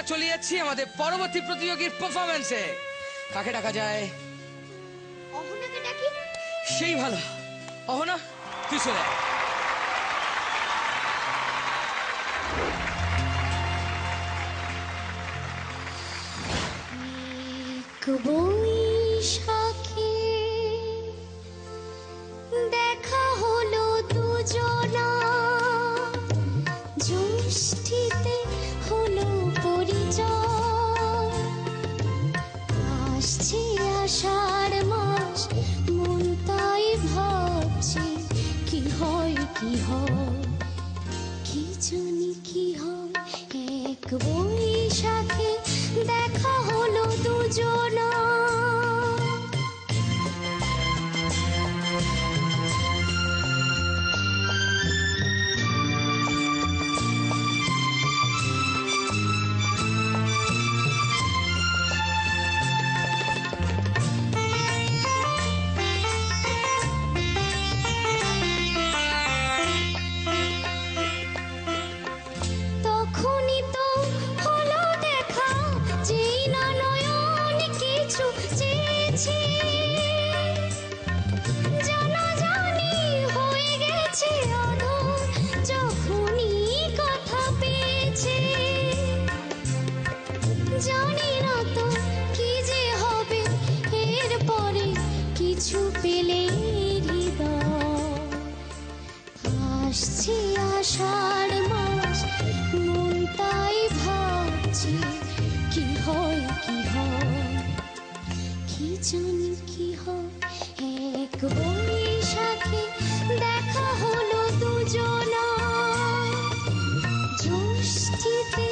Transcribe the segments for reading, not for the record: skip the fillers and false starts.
আমরা চলে যাচ্ছি আমাদের পরবর্তী প্রতিযোগীর পারফরম্যান্সে। কাকে ডাকা যায়? অহনাকে ডাকি। সেই ভালো। অহনা, তুই চলে আয়। বৈশাখে দেখা হলো দুজনা, জ্যৈষ্ঠীতে হলো পরিচয়, আসছে আষাঢ় মাস, মন তাই ভাবছে কি হয় কি হয়, কি জানি কি হয়। এক বৈশাখে দেখা হলো দুজনা। তখনই তো হলো দেখা, যেই না নয়ন কিছু চেয়েছে, জানাজানি হয়ে গেছে আদর, যখনই কথা পেয়েছে। জানি না তো কি যে হবে এরপরে, কিছু পেলে হৃদয়। আসছে আষাঢ় মাস, মন তাই ভাবছে কি হয় কি হয়, কি জানি কি হয়। এক বৈশাখে দেখা হলো দুজনা, জ্যৈষ্ঠীতে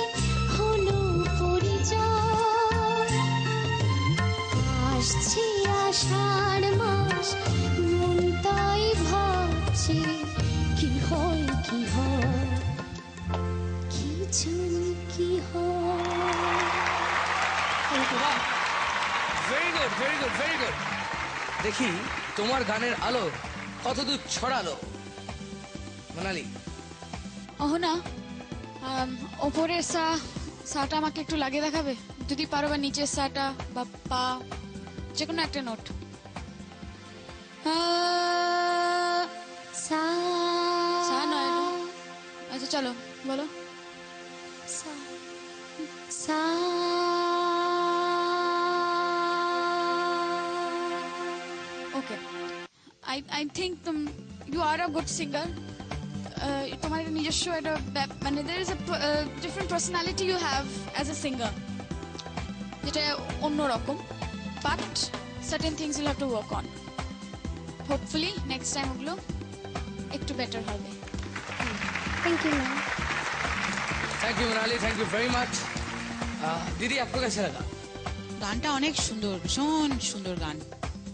হলো পরিচয়, আসছে আষাঢ় মাস, মন তাই ভাবছে কি হয় কি হয়, কি জানি কি হয়। Very good, very good, very good. দেখি তোমার গানের আলো কতদূর ছড়ালো। মোনালি। অহনা, ওপরের সাটা আমাকে একটু লাগিয়ে দেখাবে যদি পারো, বা নিচের সাটা বা পা, যে কোনো একটা নোট। সা সা নয়, আচ্ছা চলো বলো। সা সা okay, I think you are a good singer. তোমার একটা নিজস্ব একটা মানে there is a different personality you have as a singer, যেটা অন্যরকম, but certain things you'll have to work on. Hopefully next time ওগুলো একটু বেটার হবে। Thank you ma'am. Thank you Monali, thank you very much. दीदी आपको कैसा लगा? গানটা অনেক সুন্দর, ভীষণ সুন্দর গান।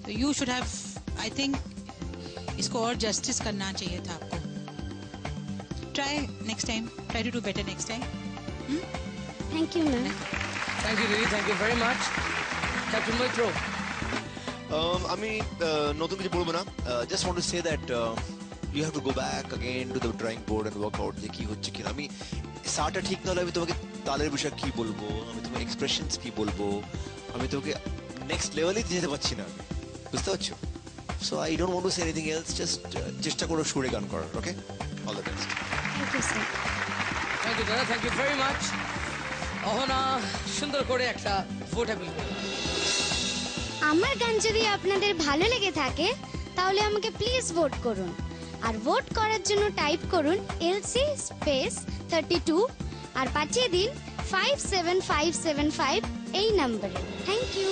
तो you should have, I think इसको और जस्टिस करना चाहिए था आपको। Try next time, try to do better next time. Thank you ma'am. Thank you दीदी, thank you very much. Captain Maitra. আমি নতুন কিছু বলবো না, just want to say that you have to go back again to the drawing board and work out যে কি হচ্ছে কিনা। আমি সাটা ঠিক না হলে আমি তোমাকে তালের বিষয় কি বলবো, আমি তোমাকে এক্সপ্রেশনস কি বলবো, আমি তোমাকে নেক্সট লেভেলে যেতে পারছি না, বুঝতে পারছো? So I don't want to say anything else, just চেষ্টা করো সুরে গান করার। Okay, all the best. Thank you sir. Thank you দাদা, thank you very much. Ahana সুন্দর করে একটা ভোট অ্যাপিল করো। আমার গান যদি আপনাদের ভালো লেগে থাকে তাহলে আমাকে প্লিজ ভোট করুন, আর ভোট করার জন্য টাইপ করুন LC স্পেস 32 আর পাঠিয়ে দিন 57575 এই নম্বরে। Thank you.